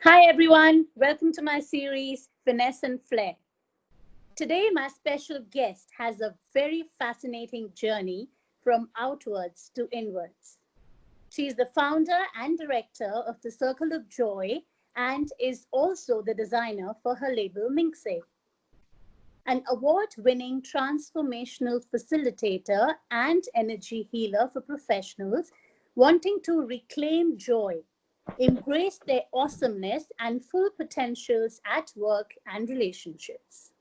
Hi everyone, welcome to my series Finesse and Flair. Today, my special guest has a very fascinating journey from outwards to inwards. She is the founder and director of the Circle of Joy and is also the designer for her label Minkse, an award winning transformational facilitator and energy healer for professionals wanting to reclaim joy, embrace their awesomeness and full potentials at work and relationships.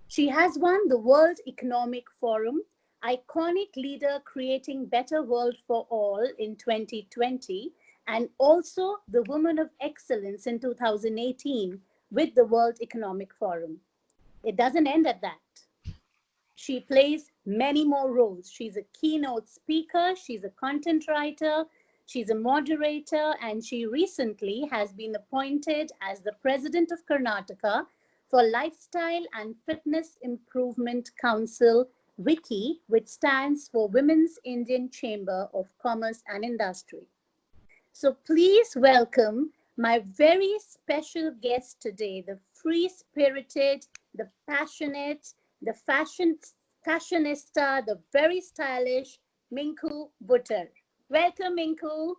She has won the World Economic Forum Iconic Leader Creating Better World for All in 2020 and also the Woman of Excellence in 2018 with the World Economic Forum. It doesn't end at that. She plays many more roles. She's a keynote speaker, she's a content writer, she's a moderator, and she recently has been appointed as the president of Karnataka for Lifestyle and Fitness Improvement Council, WICCI, which stands for Women's Indian Chamber of Commerce and Industry. So please welcome my very special guest today, the free-spirited, the passionate, the fashionista, the very stylish Minnku Buttar. Welcome, Minnku.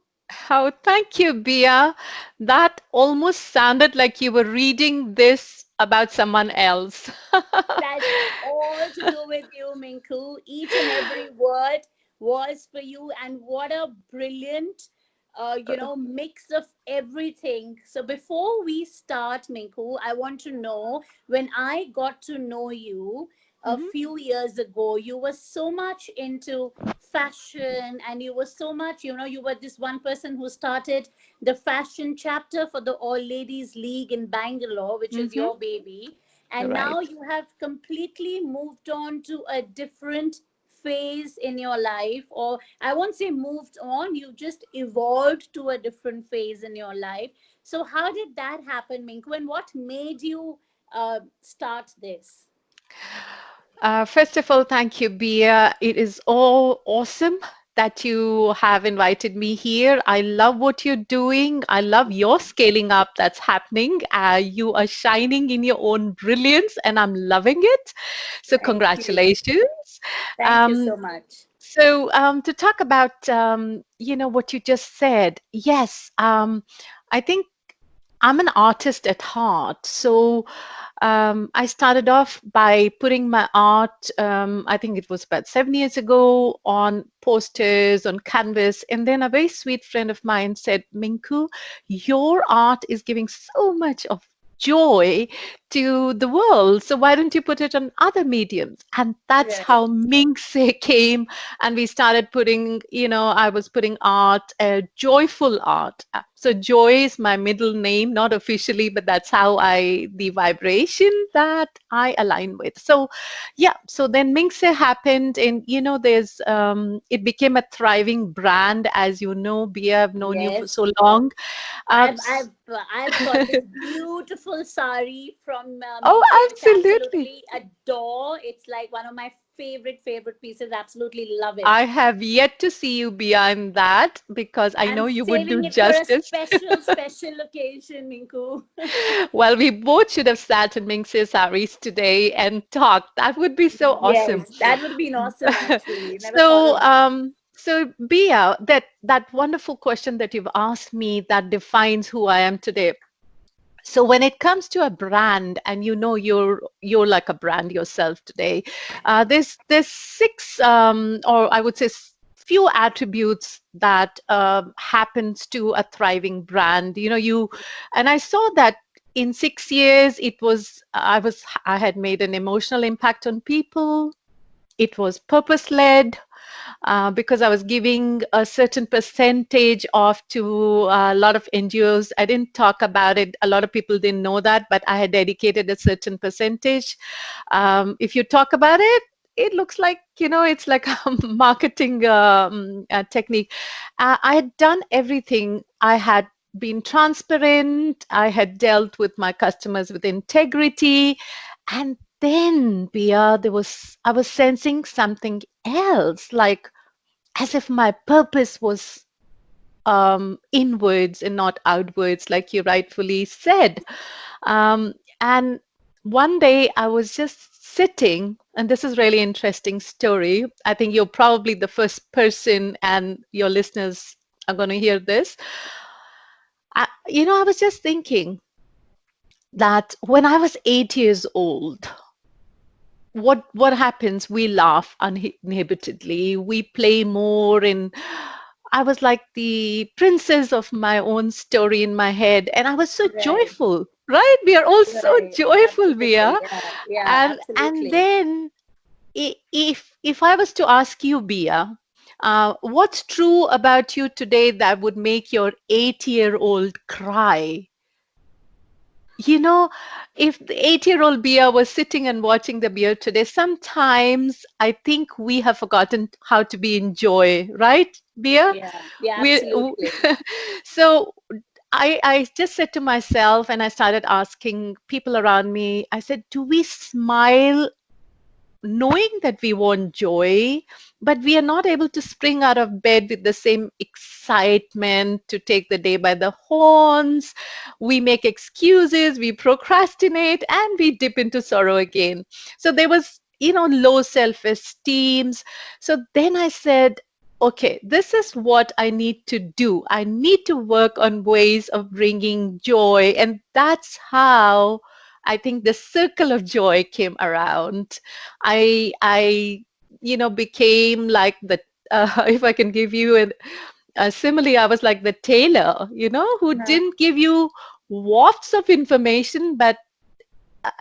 Oh, thank you, Bia. That almost sounded like you were reading this about someone else. That's all to do with you, Minnku. Each and every word was for you, and what a brilliant, mix of everything. So before we start, Minnku, I want to know when I got to know you a Mhm. few years ago, you were so much into fashion, and you were so much, you were this one person who started the fashion chapter for the All Ladies League in Bangalore, which is Mhm. your baby, and now Right. you have completely moved on to a different phase in your life, or I won't say moved on, you just evolved to a different phase in your life. So how did that happen, Minku, and what made you start this? First of all, thank you, Bia. It is all awesome that you have invited me here. I love what you're doing. I love your scaling up that's happening. You are shining in your own brilliance, and I'm loving it. So, Thank you. congratulations. Thank you Um, so much. to talk about, what you just said, yes, I think I'm an artist at heart. So I started off by putting my art, I think it was about 7 years ago, on posters, on canvas. And then a very sweet friend of mine said, Minku, your art is giving so much of joy to the world. So why don't you put it on other mediums? And that's Right. how Minkse came. And we started putting, I was putting art, joyful art. So joy is my middle name, not officially, but that's how the vibration that I align with. So yeah, so then Minkse happened, and it became a thriving brand. As you know, Bia, I've known you for Yes. so long. I've S- I've I've got this beautiful sari from oh, Minkse, which I absolutely. absolutely adore. It's like one of my favorite pieces. Absolutely love I it. have yet to see you beyond that because I I'm know you would do saving it for a justice. special occasion, Minku. Well, we both should have sat in Minkse saris today and talked. That would be so awesome. Yes, that would be awesome. Actually, never thought So, of that. Bia, that wonderful question that you've asked me that defines who I am today. So when it comes to a brand, and you're like a brand yourself today, there's six, or I would say few attributes that happens to a thriving brand. And I saw that in 6 years I had made an emotional impact on people. It was purpose led, because I was giving a certain percentage off to a lot of NGOs. I didn't talk about it. A lot of people didn't know that, but I had dedicated a certain percentage. If you talk about it, it looks like, it's like a marketing technique. I had done everything. I had been transparent. I had dealt with my customers with integrity. And then, Bia, I was sensing something else, like as if my purpose was inwards and not outwards, like you rightfully said. And one day I was just sitting, and this is really interesting story. I think you're probably the first person, and your listeners are going to hear this. I was just thinking that when I was 8 years old, what happens? We laugh uninhibitedly. We play more, and I was like the princess of my own story in my head, and I was so Right. joyful. Right? We are all so Right. joyful, we Absolutely. are. Yeah. Yeah. And Absolutely. then if I was to ask you, Bia, what's true about you today that would make your 8-year-old cry? You know, if the 8-year-old Bia was sitting and watching the Bia today, sometimes I think we have forgotten how to be in joy, right, Bia? Yeah. Yeah. We, Absolutely. so I just said to myself, and I started asking people around me, I said, do we smile knowing that we want joy, but we are not able to spring out of bed with the same excitement to take the day by the horns. We make excuses, we procrastinate, and we dip into sorrow again. So there was, low self esteem. So then I said, okay, this is what I need to do. I need to work on ways of bringing joy. And that's how I think the circle of joy came around. I became like the if I can give you a simile, I was like the tailor, who Uh-huh. didn't give you wafts of information, but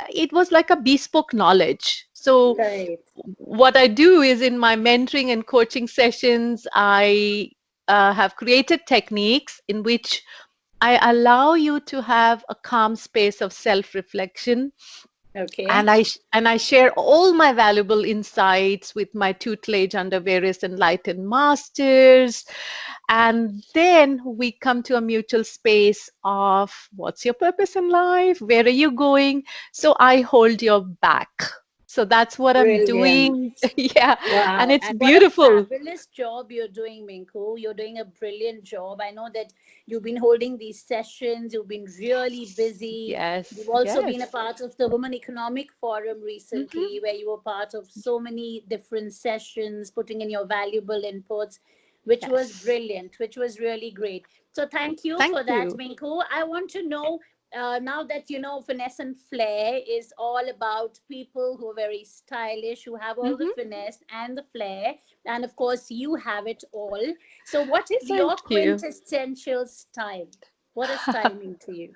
it was like a bespoke knowledge. So Right. what I do is in my mentoring and coaching sessions, I have created techniques in which I allow you to have a calm space of self-reflection, Okay. and I share all my valuable insights with my tutelage under various enlightened masters. And then we come to a mutual space of what's your purpose in life? Where are you going? So I hold your back. So that's what I'm Brilliant. doing. Yeah. And Wow. it's And what a beautiful. fabulous job you're doing, Minku. You're doing a brilliant job. I know that you've been holding these sessions, you've been really busy. You've Yes. also been a Yes. part of the Women Economic Forum Hmm. recently, where you were part of so many different sessions, putting in your valuable inputs, which was Yes. brilliant, which was really great. So thank you Thank for that, you. Minku. I want to know now that you know finesse and flair is all about people who are very stylish, who have all the Hmm. finesse and the flair, and of course you have it all. So what is Thank your you. quintessential style? What does style mean to you?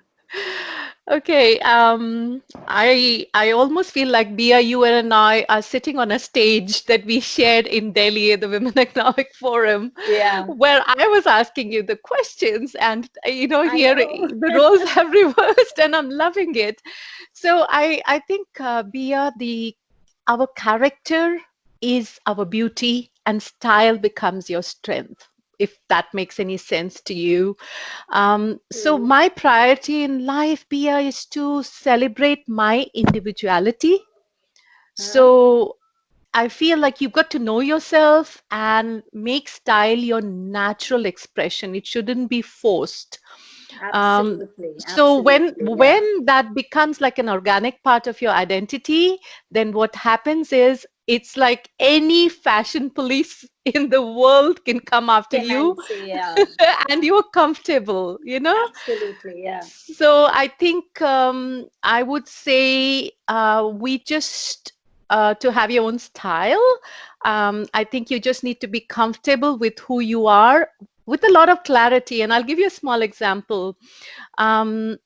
Okay, I almost feel like Bia, you and I are sitting on a stage that we shared in Delhi at the Women Economic Forum, Yeah, where I was asking you the questions, and I here know. the roles have reversed, and I'm loving it. So I think Bia, the our character is our beauty, and style becomes your strength. If that makes any sense to you. So True. my priority in life, Pia, is to celebrate my individuality. Huh? So I feel like you've got to know yourself and make style your natural expression. It shouldn't be forced. Absolutely, So absolutely, yeah. when that becomes like an organic part of your identity, then what happens is it's like any fashion police in the world can come after Can I you, say, yeah, and you're comfortable. absolutely, yeah. So I think I would say we just to have your own style. I think you just need to be comfortable with who you are with a lot of clarity. And I'll give you a small example. Um,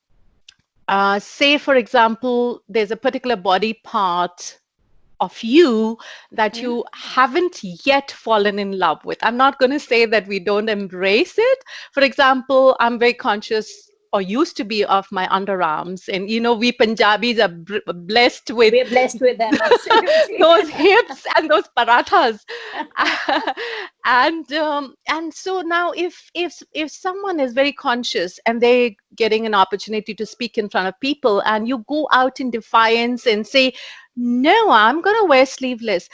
Say, for example, there's a particular body part of you that Hmm? you haven't yet fallen in love with. I'm not going to say that we don't embrace it. For example, I'm very conscious or used to be of my underarms. And we Punjabis are blessed with We're blessed with them, absolutely. those hips and those parathas. And so now if someone is very conscious and they're getting an opportunity to speak in front of people, and you go out in defiance and say, no, I'm going to wear sleeveless.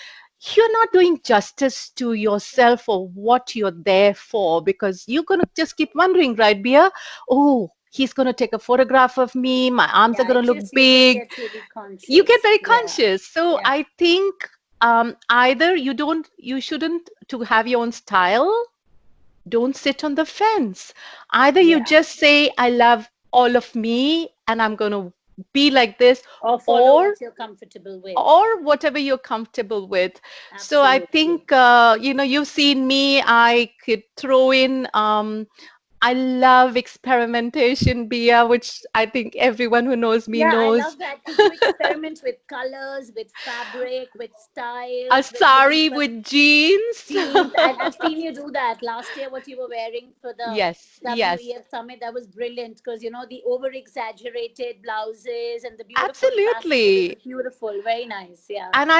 you're not doing justice to yourself or what you're there for, because you're going to just keep wondering, right, Bia? Oh, he's going to take a photograph of me. My arms are Yeah, going to it look just you just big. get really You get conscious. very Yeah, conscious. So yeah, I think either you shouldn't, to have your own style, don't sit on the fence. Either you yeah. just say, I love all of me and I'm going to be like this, Or follow or what you're comfortable with. or whatever you're comfortable with. So I Absolutely. think, you've seen me, I could throw in, I love experimentation, Bia, which I think everyone who knows me Yeah, I knows. love that because you experiment with colors, with fabric, with A styles, with sari different with jeans. jeans. I've seen you do that last year. What you were wearing for the Yes, yes, WEF summit, that was brilliant because the over exaggerated blouses and the beautiful fashion. It was absolutely. beautiful, very nice. Yeah, And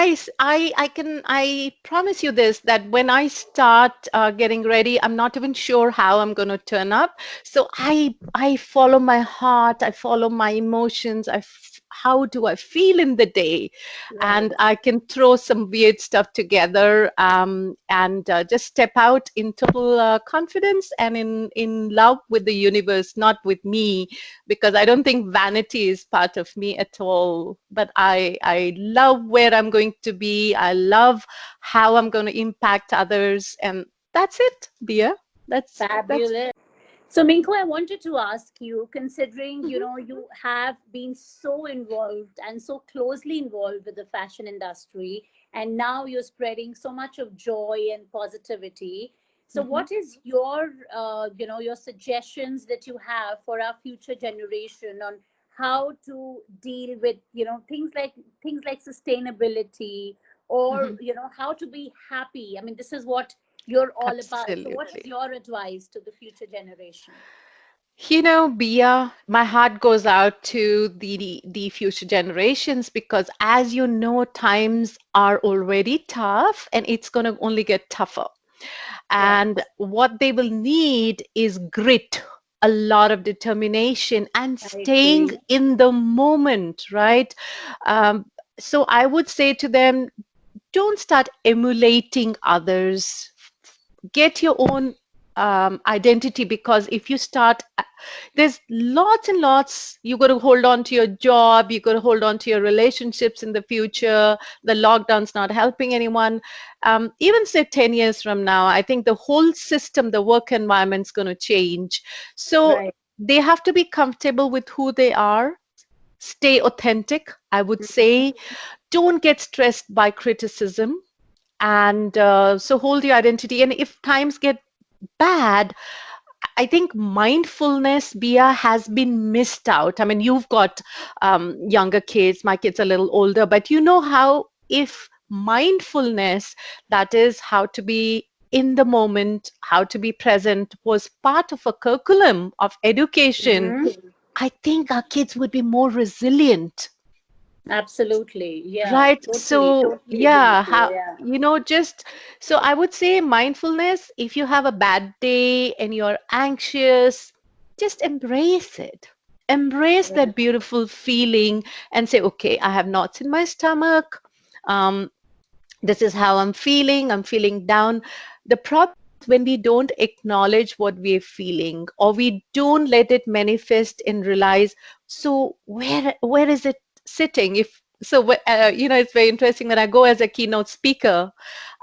I promise you this, that when I start getting ready, I'm not even sure how I'm going to turn up. So I follow my heart, I follow my emotions. How do I feel in the day? right. And I can throw some weird stuff together, and just step out in total confidence and in love with the universe, not with me, because I don't think vanity is part of me at all. But I love where I'm going to be. I love how I'm going to impact others, and that's it, Bia. That's Fabulous. So, Minku, I wanted to ask you, considering Mhm. you have been so involved and so closely involved with the fashion industry, and now you're spreading so much of joy and positivity. So, Mhm. what is your suggestions that you have for our future generation on how to deal with things like sustainability, or Mhm. how to be happy? I mean, this is what you're all about. So, what is Absolutely. your advice to the future generation? Bia, my heart goes out to the future generations, because, as you know, times are already tough and it's going to only get tougher. Right. And what they will need is grit, a lot of determination, and I staying agree. in the moment, right? Um, so I would say to them, don't start emulating others. Get your own identity, because if you start, there's lots and lots. You got to hold on to your job, you got to hold on to your relationships in the future. The lockdown's not helping anyone. Even say 10 years from now, I think the whole system, the work environment's going to change. So Right. they have to be comfortable with who they are. Stay authentic, I would Mhm. say. Don't get stressed by criticism, and so hold your identity. And if times get bad, I think mindfulness, Bia, has been missed out. I mean, you've got younger kids. My kids are a little older, but you know how, if mindfulness, that is how to be in the moment, how to be present, was part of a curriculum of education, Mhm. I think our kids would be more resilient. Absolutely. Yeah. Right. Totally. So, Totally agree with yeah, you. how, Yeah. just so I would say mindfulness, if you have a bad day and you're anxious, just embrace it. Embrace Yeah. that beautiful feeling and say, okay, I have knots in my stomach. Um, this is how I'm feeling. I'm feeling down. The problem is when we don't acknowledge what we're feeling, or we don't let it manifest and realize, so where is it sitting? If so, it's very interesting when I go as a keynote speaker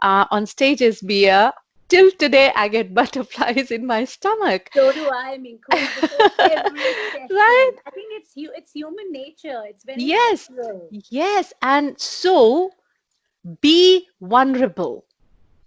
on stages, Bia. Till today, I get butterflies in my stomach. So do I, Minku, before every Right? session. I think it's human nature. It's very Yes, natural. yes. And so be vulnerable.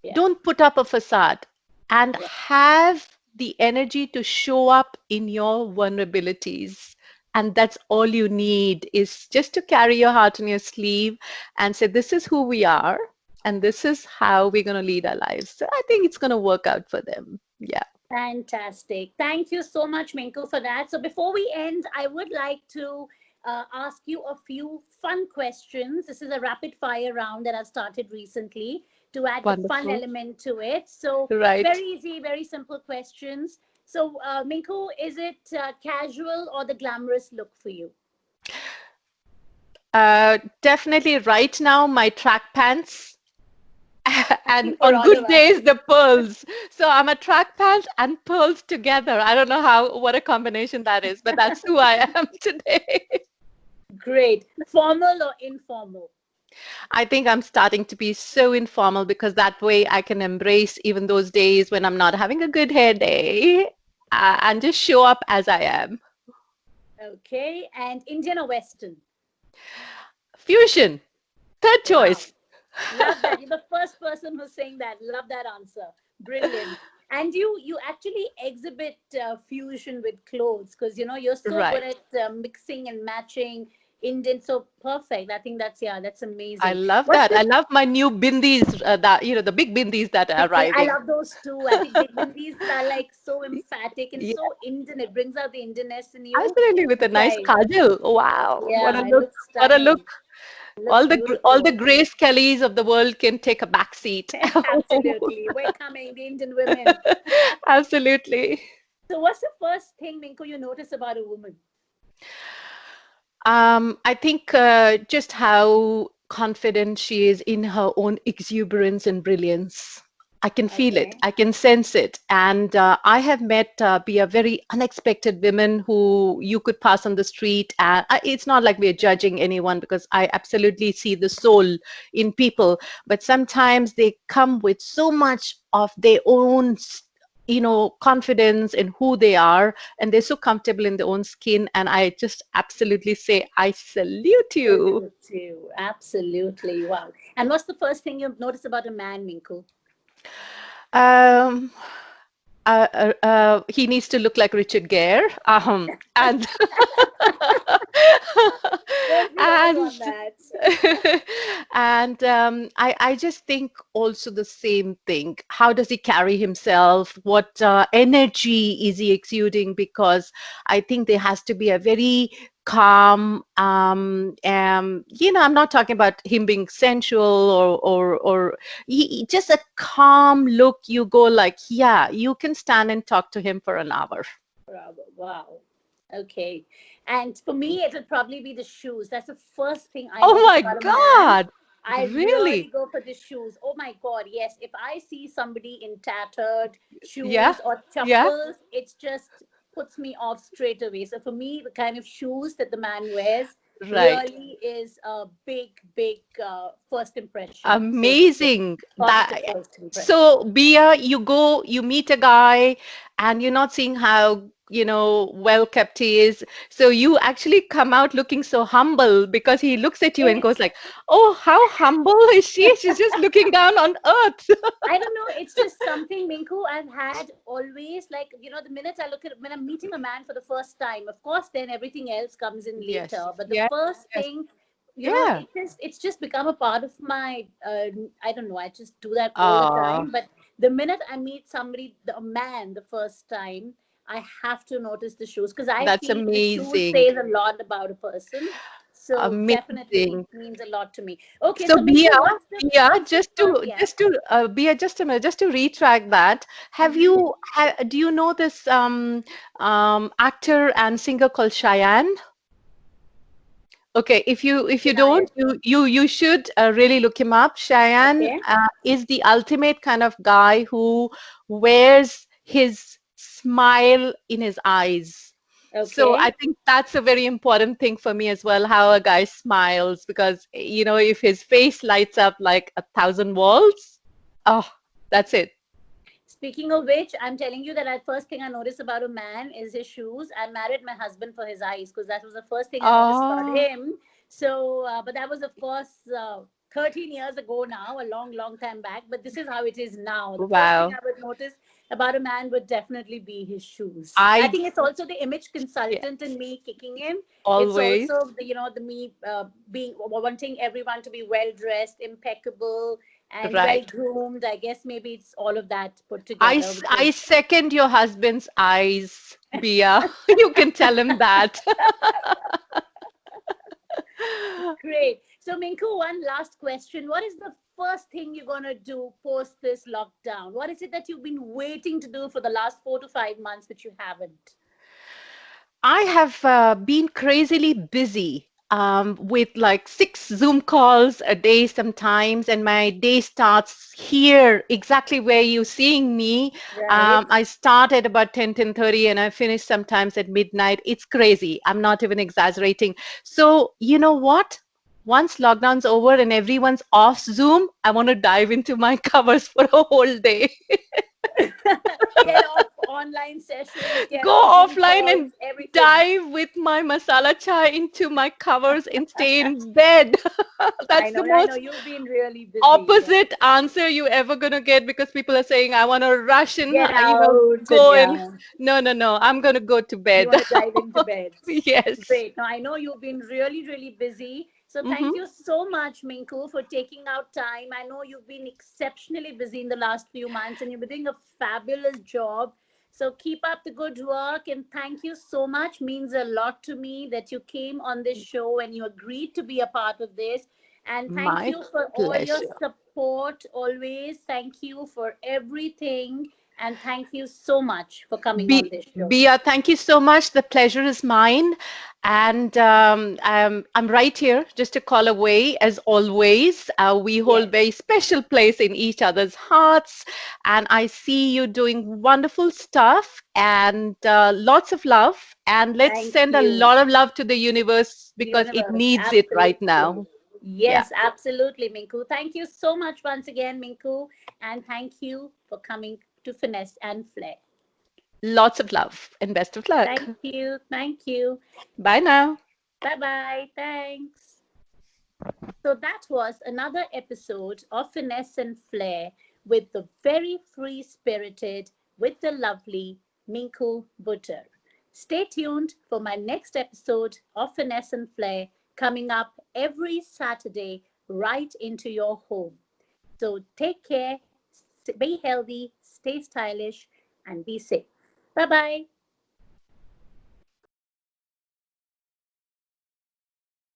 Yeah. Don't put up a facade, and Yeah. have the energy to show up in your vulnerabilities. And that's all you need, is just to carry your heart on your sleeve and say, this is who we are, and this is how we're going to lead our lives. So I think it's going to work out for them. Yeah. Fantastic. Thank you so much, Minku, for that. So before we end, I would like to ask you a few fun questions. This is a rapid fire round that I've started recently to add the fun Wonderful. element to it. So very Right. easy, very simple questions. So, Minku, is it casual or the glamorous look for you? Definitely right now, my track pants. And Asking for on all of good us. days, the pearls. So I'm a track pants and pearls together. I don't know what a combination that is, but that's who I am today. Great. Formal or informal? I think I'm starting to be so informal because that way I can embrace even those days when I'm not having a good hair day and just show up as I am. Okay. And Indian or Western? Fusion, third Wow. choice. Love that. You're the first person who's saying that. Love that answer. Brilliant. And you actually exhibit fusion with clothes because you're so good Right. at mixing and matching Indian. So perfect. I think that's I amazing. love What's that. I the love my new bindis, the big bindis that are I arriving. love those too. I think big these are like so emphatic and Yeah, so Indian. It brings out the Indianness in you. absolutely, with a nice Right. kajal. Wow, what a Yeah, it look! looks What a look! stunning. It looks All the beautiful. Grace Kellys of the world can take a back seat. Absolutely. We're coming, the Indian women. Absolutely. So what's the first thing, Minku, you notice about a woman? I think just how confident she is in her own exuberance and brilliance. I can feel it. Okay. I can sense it. And I have met be a very unexpected women who you could pass on the street. And it's not like we're judging anyone because I absolutely see the soul in people. But sometimes they come with so much of their own confidence in who they are, and they're so comfortable in their own skin, and I just absolutely say I salute you. Salute to you. Absolutely. Wow. And what's the first thing you notice about a man, Minku? um he needs to look like Richard Gere, and Don't we all and want that? and I just think also the same thing. How does he carry himself? What energy is he exuding? Because I think there has to be a very calm, I'm not talking about him being sensual or just a calm look. You go like, yeah, you can stand and talk to him for an hour. Bravo. Wow. Okay. And for me, it would probably be the shoes. That's the first thing I Oh notice my about a man. God. I really Really? go for the shoes. Oh my God, yes. If I see somebody in tattered Yeah. shoes or Yeah. chappals, it just puts me off straight away. So for me, the kind of shoes that the man wears Right. really is a big, big first impression. So Amazing. positive That first impression. so Bia, you meet a guy and you're not seeing how, well kept he is. So you actually come out looking so humble because he looks at you and goes It's like, "Oh, how humble is she? She's just looking down on earth." I don't know. It's just something, Minku, I've had always. Like, the minute I look at when I'm meeting a man for the first time, of course, then everything else comes in Yes. later. But the Yes. first Yes. thing, Yeah. it's just become a part of my. I don't know. I just do that all the Ah, time. But the minute I meet somebody, a man, the first time, I have to notice the shoes because I that's feel the shoes amazing. says a lot about a person. So definitely Amazing. means a lot to me. Okay, So so Minku, Bia, Bia, what's the first? Yeah. Bia, just a minute, just to retract that. Mm-hmm. Do you know this actor and singer called Cheyenne? Okay, if you Deny don't, it. you should really look him up. Cheyenne Okay. is the ultimate kind of guy who wears his smile in his eyes. So I Okay. think that's a very important thing for me as well, how a guy smiles, because if his face lights up like 1,000 volts, oh, that's it. Speaking of which, I'm telling you that the first thing I noticed about a man is his shoes. I married my husband for his eyes because that was the first thing I noticed about Oh, him. So, but that was, of course, 13 years ago now, a long, long time back. But this is how it is now. The first thing wow. I would notice about a man would definitely be his shoes. I I think it's also the image yeah, consultant in me kicking in. It's always. also the me being wanting everyone to be well dressed, impeccable, and well Right. groomed. I guess maybe it's all of that put together, which I is second your husband's eyes, Bia. You can tell him that. great. So, Minku, one last question. What is the first thing you're going to do post this lockdown? What is it that you've been waiting to do for the last 4 to 5 months that you haven't? I have been crazily busy. with like 6 Zoom calls a day sometimes, and my day starts here, exactly where you're seeing me. Right. I start at about 10:30, and I finish sometimes at midnight. It's crazy. I'm not even exaggerating. So you know what? Once lockdown's over and everyone's off Zoom, I want to dive into my covers for a whole day. Get off online sessions, get Go off Zoom offline calls, and everything. dive with my masala chai into my covers and stay in bed. That's the I know most you've been really busy. Yeah. opposite answer you ever gonna get, because people are saying I want to rush and Get out and go and yeah. no, I'm gonna go to You bed. want to dive into bed. Yes. Great. Now, I know you've been really, really busy. So, Hmm. thank you so much, Minku, for taking out time. I know you've been exceptionally busy in the last few months and you've been doing a fabulous job. So, keep up the good work and thank you so much. Means a lot to me that you came on this show and you agreed to be a part of this. And thank My you for all your pleasure. support always. Thank you for everything. And thank you so much for coming on Be this show. Bia, thank you so much. The pleasure is mine. And I'm right here, just a call away, as always. We hold Yes. very special place in each other's hearts. And I see you doing wonderful stuff, and lots of love. And let's Thank send a you. lot of love to the universe because it Universe, needs it right absolutely. now. Yeah, Yes, absolutely, Minku. Thank you so much once again, Minku. And thank you for coming to Finesse and Flair. lots of love and best of luck. Thank you. Thank you. Bye now. Bye bye. Thanks. So that was another episode of Finesse and Flair with the very free spirited, with the lovely Minku Buttar. Stay tuned for my next episode of Finesse and Flair coming up every Saturday right into your home. So take care, be healthy, stay stylish, and be safe. Bye bye.